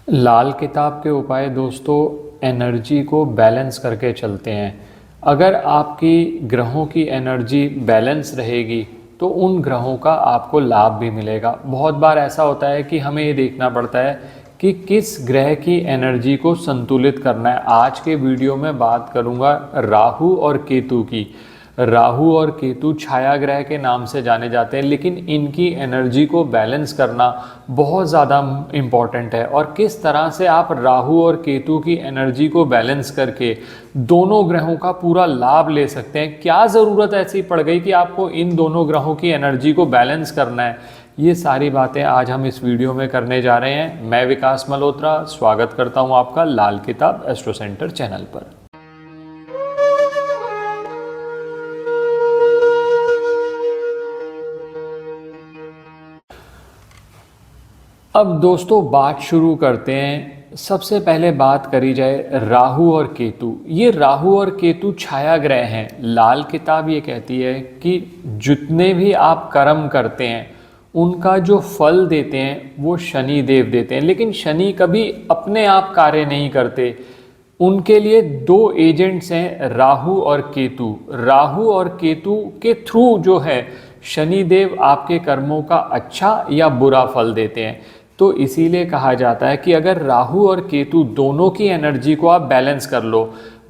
लाल किताब के उपाय दोस्तों एनर्जी को बैलेंस करके चलते हैं। अगर आपकी ग्रहों की एनर्जी बैलेंस रहेगी तो उन ग्रहों का आपको लाभ भी मिलेगा। बहुत बार ऐसा होता है कि हमें ये देखना पड़ता है कि किस ग्रह की एनर्जी को संतुलित करना है। आज के वीडियो में बात करूंगा राहु और केतु की। राहु और केतु छाया ग्रह के नाम से जाने जाते हैं, लेकिन इनकी एनर्जी को बैलेंस करना बहुत ज़्यादा इम्पॉर्टेंट है। और किस तरह से आप राहु और केतु की एनर्जी को बैलेंस करके दोनों ग्रहों का पूरा लाभ ले सकते हैं, क्या ज़रूरत ऐसी पड़ गई कि आपको इन दोनों ग्रहों की एनर्जी को बैलेंस करना है, ये सारी बातें आज हम इस वीडियो में करने जा रहे हैं। मैं विकास मल्होत्रा स्वागत करता हूँ आपका लाल किताब एस्ट्रो सेंटर चैनल पर। अब दोस्तों बात शुरू करते हैं। सबसे पहले बात करी जाए राहु और केतु। ये राहु और केतु छाया ग्रह हैं। लाल किताब ये कहती है कि जितने भी आप कर्म करते हैं उनका जो फल देते हैं वो शनि देव देते हैं, लेकिन शनि कभी अपने आप कार्य नहीं करते। उनके लिए दो एजेंट्स हैं, राहु और केतु। राहु और केतु के थ्रू जो है शनि देव आपके कर्मों का अच्छा या बुरा फल देते हैं। तो इसीलिए कहा जाता है कि अगर राहु और केतु दोनों की एनर्जी को आप बैलेंस कर लो।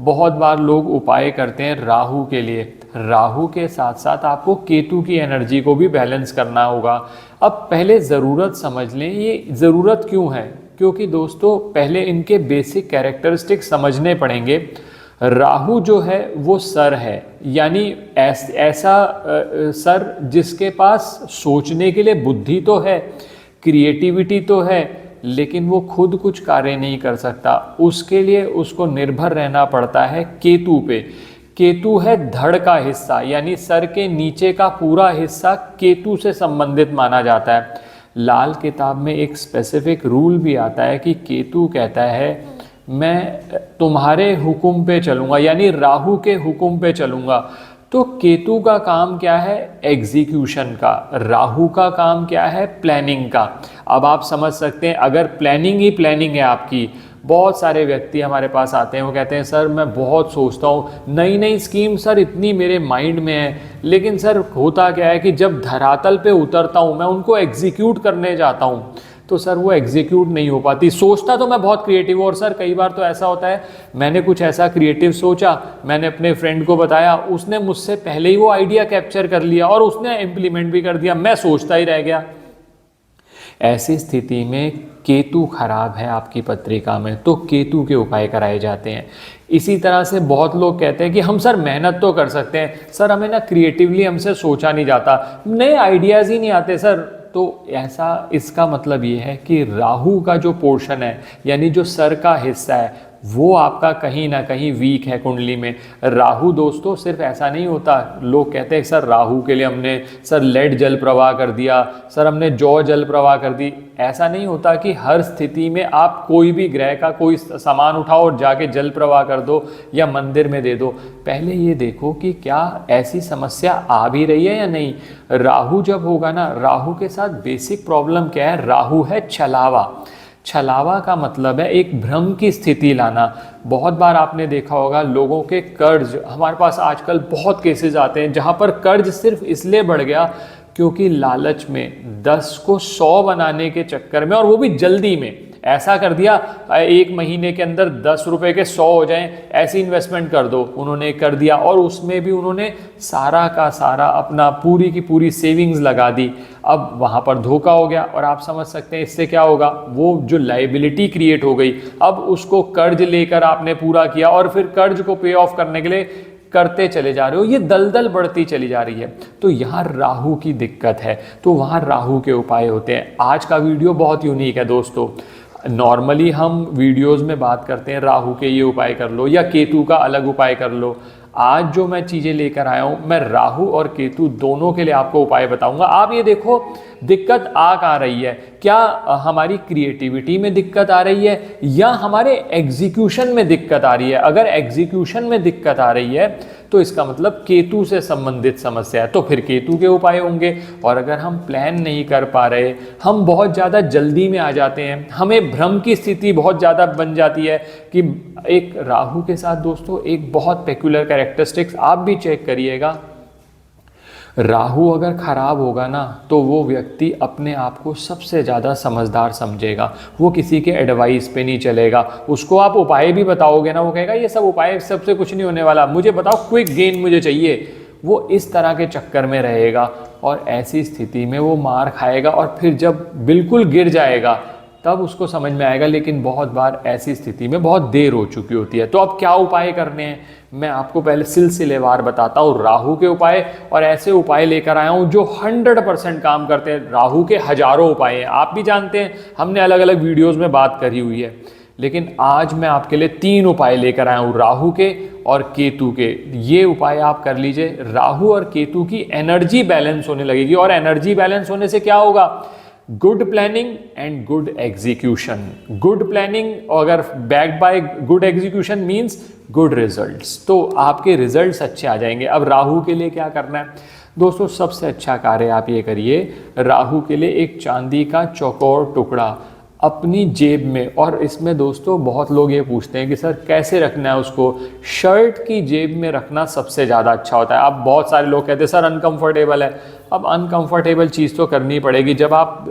बहुत बार लोग उपाय करते हैं राहु के लिए, राहु के साथ साथ आपको केतु की एनर्जी को भी बैलेंस करना होगा। अब पहले ज़रूरत समझ लें, ये ज़रूरत क्यों है, क्योंकि दोस्तों पहले इनके बेसिक कैरेक्टरिस्टिक समझने पड़ेंगे। राहु जो है वो सर है, यानी ऐसा सर जिसके पास सोचने के लिए बुद्धि तो है, क्रिएटिविटी तो है, लेकिन वो खुद कुछ कार्य नहीं कर सकता। उसके लिए उसको निर्भर रहना पड़ता है केतु पे। केतु है धड़ का हिस्सा, यानी सर के नीचे का पूरा हिस्सा केतु से संबंधित माना जाता है। लाल किताब में एक स्पेसिफिक रूल भी आता है कि केतु कहता है मैं तुम्हारे हुक्म पे चलूँगा, यानी राहु के हुक्म पे चलूँगा। तो केतु का काम क्या है, एग्जीक्यूशन का। राहु का काम क्या है, प्लानिंग का। अब आप समझ सकते हैं, अगर प्लानिंग ही प्लानिंग है आपकी। बहुत सारे व्यक्ति हमारे पास आते हैं, वो कहते हैं सर मैं बहुत सोचता हूँ, नई नई स्कीम सर इतनी मेरे माइंड में है, लेकिन सर होता क्या है कि जब धरातल पे उतरता हूँ, मैं उनको एग्जीक्यूट करने जाता हूँ तो सर वो एग्जीक्यूट नहीं हो पाती। सोचता तो मैं बहुत क्रिएटिव, और सर कई बार तो ऐसा होता है मैंने कुछ ऐसा क्रिएटिव सोचा, मैंने अपने फ्रेंड को बताया, उसने मुझसे पहले ही वो आइडिया कैप्चर कर लिया और उसने इम्प्लीमेंट भी कर दिया, मैं सोचता ही रह गया। ऐसी स्थिति में केतु खराब है आपकी पत्रिका में, तो केतु के उपाय कराए जाते हैं। इसी तरह से बहुत लोग कहते हैं कि हम सर मेहनत तो कर सकते हैं, सर हमें ना क्रिएटिवली हमसे सोचा नहीं जाता, नए आइडियाज़ ही नहीं आते सर। तो ऐसा, इसका मतलब ये है कि राहु का जो पोर्शन है, यानी जो सर का हिस्सा है, वो आपका कहीं ना कहीं वीक है कुंडली में। राहु दोस्तों सिर्फ ऐसा नहीं होता, लोग कहते हैं सर राहु के लिए हमने सर लेड जल प्रवाह कर दिया, सर हमने जौ जल प्रवाह कर दी। ऐसा नहीं होता कि हर स्थिति में आप कोई भी ग्रह का कोई सामान उठाओ और जाके जल प्रवाह कर दो या मंदिर में दे दो। पहले ये देखो कि क्या ऐसी समस्या आ भी रही है या नहीं। राहु जब होगा ना, राहु के साथ बेसिक प्रॉब्लम क्या है, राहु है छलावा। छलावा का मतलब है एक भ्रम की स्थिति लाना। बहुत बार आपने देखा होगा लोगों के कर्ज, हमारे पास आजकल बहुत केसेस आते हैं जहां पर कर्ज सिर्फ इसलिए बढ़ गया क्योंकि लालच में 10 को 100 बनाने के चक्कर में, और वो भी जल्दी में ऐसा कर दिया, एक महीने के अंदर 10 रुपए के 100 हो जाएं, ऐसी इन्वेस्टमेंट कर दो। उन्होंने कर दिया और उसमें भी उन्होंने सारा का सारा अपना पूरी की पूरी सेविंग्स लगा दी। अब वहाँ पर धोखा हो गया, और आप समझ सकते हैं इससे क्या होगा, वो जो लायबिलिटी क्रिएट हो गई, अब उसको कर्ज लेकर आपने पूरा किया और फिर कर्ज को पे ऑफ करने के लिए करते चले जा रहे हो, ये दलदल बढ़ती चली जा रही है। तो यहाँ राहु की दिक्कत है, तो वहाँ राहु के उपाय होते हैं। आज का वीडियो बहुत यूनिक है दोस्तों। नॉर्मली हम वीडियोस में बात करते हैं राहु के ये उपाय कर लो या केतु का अलग उपाय कर लो। आज जो मैं चीज़ें लेकर आया हूँ, मैं राहु और केतु दोनों के लिए आपको उपाय बताऊंगा। आप ये देखो दिक्कत आ कहाँ रही है, क्या हमारी क्रिएटिविटी में दिक्कत आ रही है या हमारे एग्जीक्यूशन में दिक्कत आ रही है। अगर एग्जीक्यूशन में दिक्कत आ रही है तो इसका मतलब केतु से संबंधित समस्या है, तो फिर केतु के उपाय होंगे। और अगर हम प्लान नहीं कर पा रहे, हम बहुत ज़्यादा जल्दी में आ जाते हैं, हमें भ्रम की स्थिति बहुत ज़्यादा बन जाती है कि एक राहु के साथ दोस्तों एक बहुत पेक्युलर कैरेक्टरिस्टिक्स आप भी चेक करिएगा, राहु अगर खराब होगा ना तो वो व्यक्ति अपने आप को सबसे ज़्यादा समझदार समझेगा, वो किसी के एडवाइस पे नहीं चलेगा। उसको आप उपाय भी बताओगे ना, वो कहेगा ये सब उपाय सबसे कुछ नहीं होने वाला, मुझे बताओ, क्विक गेन मुझे चाहिए। वो इस तरह के चक्कर में रहेगा और ऐसी स्थिति में वो मार खाएगा और फिर जब बिल्कुल गिर जाएगा तब उसको समझ में आएगा। लेकिन बहुत बार ऐसी स्थिति में बहुत देर हो चुकी होती है। तो अब क्या उपाय करने हैं, मैं आपको पहले सिलसिलेवार बताता हूँ राहु के उपाय, और ऐसे उपाय लेकर आया हूँ जो 100% काम करते हैं। राहु के हजारों उपाय हैं, आप भी जानते हैं, हमने अलग अलग वीडियोस में बात करी हुई है, लेकिन आज मैं आपके लिए 3 उपाय लेकर आया हूँ राहु के और केतु के। ये उपाय आप कर लीजिए, राहु और केतु की एनर्जी बैलेंस होने लगेगी। और एनर्जी बैलेंस होने से क्या होगा, good planning and good execution. Good planning अगर backed by good execution means good results, तो आपके रिजल्ट्स अच्छे आ जाएंगे। अब राहु के लिए क्या करना है दोस्तों, सबसे अच्छा कार्य आप ये करिए, राहु के लिए एक चांदी का चौकोर टुकड़ा अपनी जेब में, और इसमें दोस्तों बहुत लोग ये पूछते हैं कि सर कैसे रखना है उसको, शर्ट की जेब में रखना सबसे ज़्यादा अच्छा होता है। अब बहुत सारे लोग कहते हैं सर अनकंफर्टेबल है, अब अनकंफर्टेबल चीज़ तो करनी पड़ेगी। जब आप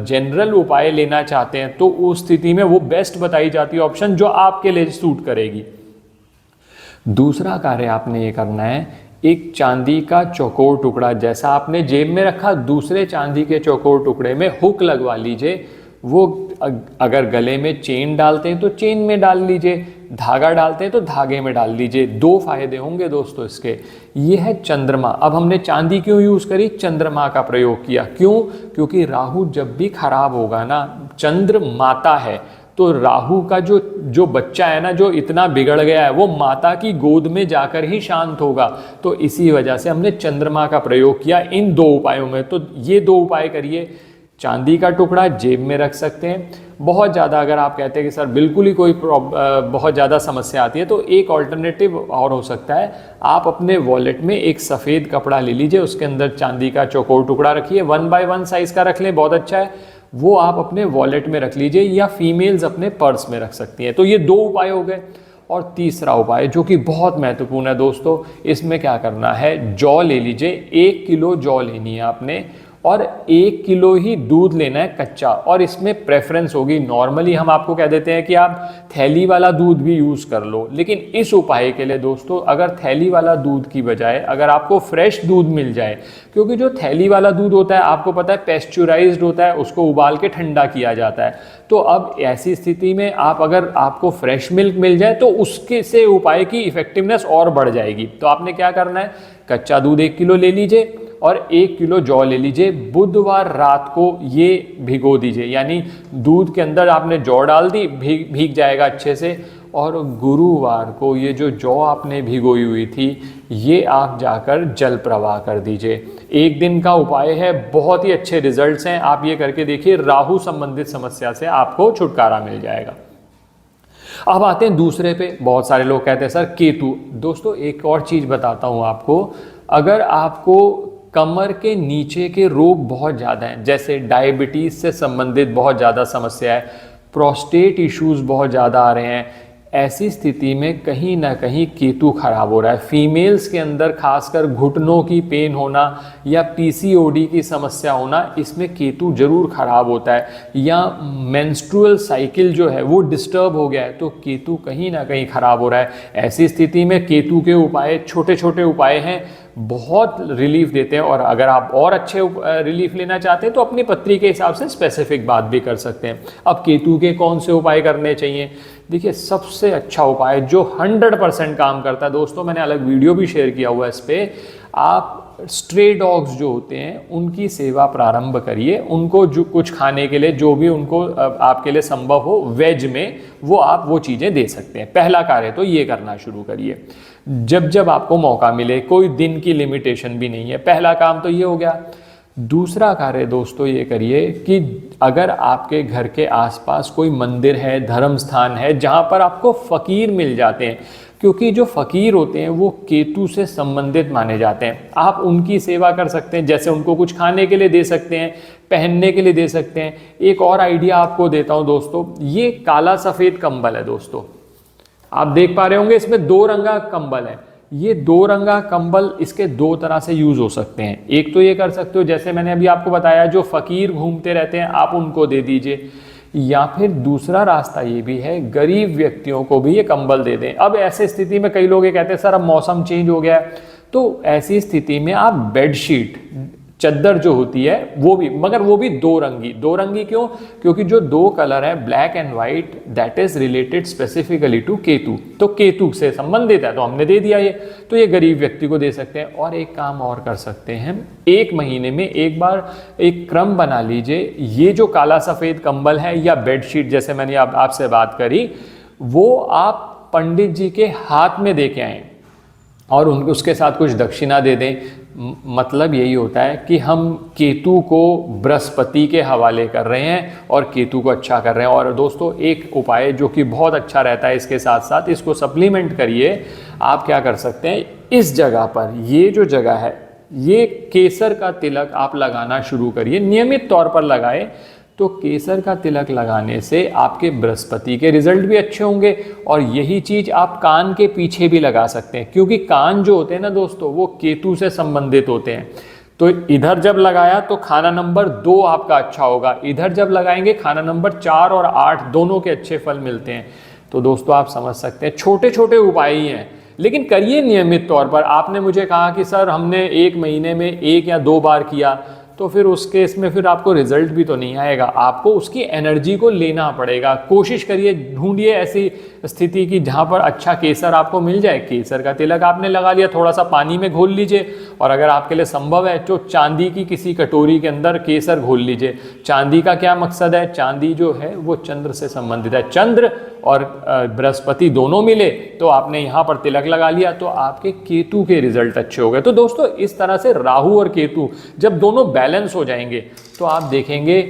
जनरल उपाय लेना चाहते हैं तो उस स्थिति में वो बेस्ट बताई जाती है ऑप्शन जो आपके लिए सूट करेगी। दूसरा कार्य आपने ये करना है, एक चांदी का चौकोर टुकड़ा जैसा आपने जेब में रखा, दूसरे चांदी के चौकोर टुकड़े में हुक लगवा लीजिए। वो अगर गले में चेन डालते हैं तो चेन में डाल लीजिए, धागा डालते हैं तो धागे में डाल लीजिए। 2 फायदे होंगे दोस्तों इसके। ये है चंद्रमा। अब हमने चांदी क्यों यूज़ करी, चंद्रमा का प्रयोग किया। क्यों, क्योंकि राहु जब भी खराब होगा ना, चंद्र माता है, तो राहु का जो बच्चा है ना, जो इतना बिगड़ गया है, वो माता की गोद में जाकर ही शांत होगा। तो इसी वजह से हमने चंद्रमा का प्रयोग किया इन 2 उपायों में। तो ये 2 उपाय करिए, चांदी का टुकड़ा जेब में रख सकते हैं। बहुत ज़्यादा अगर आप कहते हैं कि सर बिल्कुल ही कोई बहुत ज़्यादा समस्या आती है, तो एक ऑल्टरनेटिव और हो सकता है, आप अपने वॉलेट में एक सफ़ेद कपड़ा ले लीजिए, उसके अंदर चांदी का चौकोर टुकड़ा रखिए, 1x1 साइज़ का रख लें, बहुत अच्छा है। वो आप अपने वॉलेट में रख लीजिए या फीमेल्स अपने पर्स में रख सकती हैं। तो ये 2 उपाय हो गए। और तीसरा उपाय जो कि बहुत महत्वपूर्ण है दोस्तों, इसमें क्या करना है, जौ ले लीजिए, 1 किलो जौ लेनी है आपने, और 1 किलो ही दूध लेना है कच्चा। और इसमें प्रेफरेंस होगी, नॉर्मली हम आपको कह देते हैं कि आप थैली वाला दूध भी यूज़ कर लो, लेकिन इस उपाय के लिए दोस्तों अगर थैली वाला दूध की बजाय अगर आपको फ्रेश दूध मिल जाए, क्योंकि जो थैली वाला दूध होता है आपको पता है पेस्चुराइज्ड होता है, उसको उबाल के ठंडा किया जाता है। तो अब ऐसी स्थिति में आप अगर आपको फ्रेश मिल्क मिल जाए तो उसके से उपाय की इफेक्टिवनेस और बढ़ जाएगी। तो आपने क्या करना है, कच्चा दूध 1 किलो ले लीजिए और 1 किलो जौ ले लीजिए। बुधवार रात को ये भिगो दीजिए, यानी दूध के अंदर आपने जौ डाल दी, भीग जाएगा अच्छे से, और गुरुवार को ये जो जौ आपने भिगोई हुई थी ये आप जाकर जल प्रवाह कर दीजिए। 1 दिन का उपाय है, बहुत ही अच्छे रिजल्ट्स हैं, आप ये करके देखिए, राहु संबंधित समस्या से आपको छुटकारा मिल जाएगा। अब आते हैं दूसरे पे। बहुत सारे लोग कहते हैं सर केतु। दोस्तों एक और चीज़ बताता हूँ आपको, अगर आपको कमर के नीचे के रोग बहुत ज़्यादा हैं, जैसे डायबिटीज़ से संबंधित बहुत ज़्यादा समस्या है, प्रोस्टेट इश्यूज़ बहुत ज़्यादा आ रहे हैं, ऐसी स्थिति में कहीं ना कहीं केतु खराब हो रहा है। फीमेल्स के अंदर खासकर घुटनों की पेन होना या पीसीओडी की समस्या होना, इसमें केतु जरूर खराब होता है। या मेंस्ट्रुअल साइकिल जो है वो डिस्टर्ब हो गया है, तो केतु कहीं ना कहीं खराब हो रहा है। ऐसी स्थिति में केतु के उपाय, छोटे छोटे उपाय हैं, बहुत रिलीफ देते हैं। और अगर आप और अच्छे रिलीफ लेना चाहते हैं तो अपनी पत्री के हिसाब से स्पेसिफिक बात भी कर सकते हैं। अब केतु के कौन से उपाय करने चाहिए, देखिए सबसे अच्छा उपाय जो 100% काम करता है दोस्तों, मैंने अलग वीडियो भी शेयर किया हुआ है इस पर, आप स्ट्रे डॉग्स जो होते हैं उनकी सेवा प्रारंभ करिए। उनको जो कुछ खाने के लिए जो भी उनको आपके लिए संभव हो वेज में, वो आप वो चीज़ें दे सकते हैं। पहला कार्य तो ये करना शुरू करिए, जब जब आपको मौका मिले, कोई दिन की लिमिटेशन भी नहीं है। पहला काम तो ये हो गया। दूसरा कार्य दोस्तों ये करिए कि अगर आपके घर के आसपास कोई मंदिर है, धर्म स्थान है, जहाँ पर आपको फ़कीर मिल जाते हैं, क्योंकि जो फ़कीर होते हैं वो केतु से संबंधित माने जाते हैं। आप उनकी सेवा कर सकते हैं, जैसे उनको कुछ खाने के लिए दे सकते हैं, पहनने के लिए दे सकते हैं। एक और आइडिया आपको देता हूं दोस्तों, ये काला सफ़ेद कंबल है दोस्तों, आप देख पा रहे होंगे इसमें 2 रंगा कंबल है। ये 2 रंगा कंबल इसके 2 तरह से यूज हो सकते हैं। एक तो ये कर सकते हो, जैसे मैंने अभी आपको बताया, जो फ़कीर घूमते रहते हैं आप उनको दे दीजिए, या फिर दूसरा रास्ता ये भी है, गरीब व्यक्तियों को भी ये कंबल दे दें। अब ऐसे स्थिति में कई लोग ये कहते हैं सर अब मौसम चेंज हो गया है, तो ऐसी स्थिति में आप बेडशीट, चद्दर जो होती है वो भी, मगर वो भी 2 रंगी क्यों? क्योंकि जो 2 कलर है black and white, that is related specifically to Ketu, तो केतु से संबंधित है, तो हमने दे दिया ये, तो ये गरीब व्यक्ति को दे सकते हैं। और एक काम और कर सकते हैं, 1 महीने में एक बार एक क्रम बना लीजिए, ये जो काला सफ़ेद कंबल है या बेडशीट जैसे मैंने आपसे बात करी, वो आप पंडित जी के हाथ में दे के आएँ और उसके साथ कुछ दक्षिणा दे दें। मतलब यही होता है कि हम केतु को बृहस्पति के हवाले कर रहे हैं और केतु को अच्छा कर रहे हैं। और दोस्तों एक उपाय जो कि बहुत अच्छा रहता है, इसके साथ साथ इसको सप्लीमेंट करिए। आप क्या कर सकते हैं, इस जगह पर, ये जो जगह है, ये केसर का तिलक आप लगाना शुरू करिए, नियमित तौर पर लगाएं। तो केसर का तिलक लगाने से आपके बृहस्पति के रिजल्ट भी अच्छे होंगे। और यही चीज़ आप कान के पीछे भी लगा सकते हैं, क्योंकि कान जो होते हैं ना दोस्तों, वो केतु से संबंधित होते हैं। तो इधर जब लगाया तो खाना नंबर 2 आपका अच्छा होगा, इधर जब लगाएंगे खाना नंबर 4 और 8 दोनों के अच्छे फल मिलते हैं। तो दोस्तों आप समझ सकते हैं, छोटे छोटे उपाय ही हैं, लेकिन करिए नियमित तौर पर। आपने मुझे कहा कि सर हमने 1 महीने में 1 या 2 बार किया, तो फिर उस केस में फिर आपको रिजल्ट भी तो नहीं आएगा, आपको उसकी एनर्जी को लेना पड़ेगा। कोशिश करिए, ढूंढिए ऐसी स्थिति की जहाँ पर अच्छा केसर आपको मिल जाए। केसर का तिलक आपने लगा लिया, थोड़ा सा पानी में घोल लीजिए, और अगर आपके लिए संभव है तो चांदी की किसी कटोरी के अंदर केसर घोल लीजिए। चांदी का क्या मकसद है, चांदी जो है वो चंद्र से संबंधित है, चंद्र और बृहस्पति दोनों मिले, तो आपने यहाँ पर तिलक लगा लिया तो आपके केतु के रिजल्ट अच्छे हो गए। तो दोस्तों इस तरह से राहु और केतु जब दोनों बैलेंस हो जाएंगे तो आप देखेंगे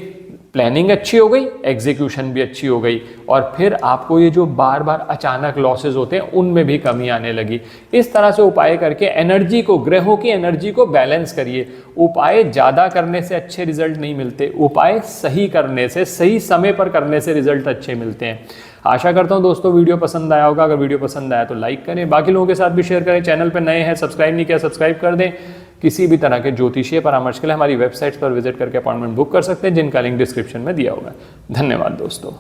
प्लानिंग अच्छी हो गई, एग्जीक्यूशन भी अच्छी हो गई, और फिर आपको ये जो बार बार अचानक लॉसेज होते हैं उनमें भी कमी आने लगी। इस तरह से उपाय करके एनर्जी को, ग्रहों की एनर्जी को बैलेंस करिए। उपाय ज़्यादा करने से अच्छे रिजल्ट नहीं मिलते, उपाय सही करने से, सही समय पर करने से रिजल्ट अच्छे मिलते हैं। आशा करता हूं दोस्तों वीडियो पसंद आया होगा। अगर वीडियो पसंद आया तो लाइक करें, बाकी लोगों के साथ भी शेयर करें। चैनल पर नए हैं, सब्सक्राइब नहीं किया, सब्सक्राइब कर दें। किसी भी तरह के ज्योतिषीय परामर्श के लिए हमारी वेबसाइट पर विजिट करके अपॉइंटमेंट बुक कर सकते हैं, जिनका लिंक डिस्क्रिप्शन में दिया होगा। धन्यवाद दोस्तों।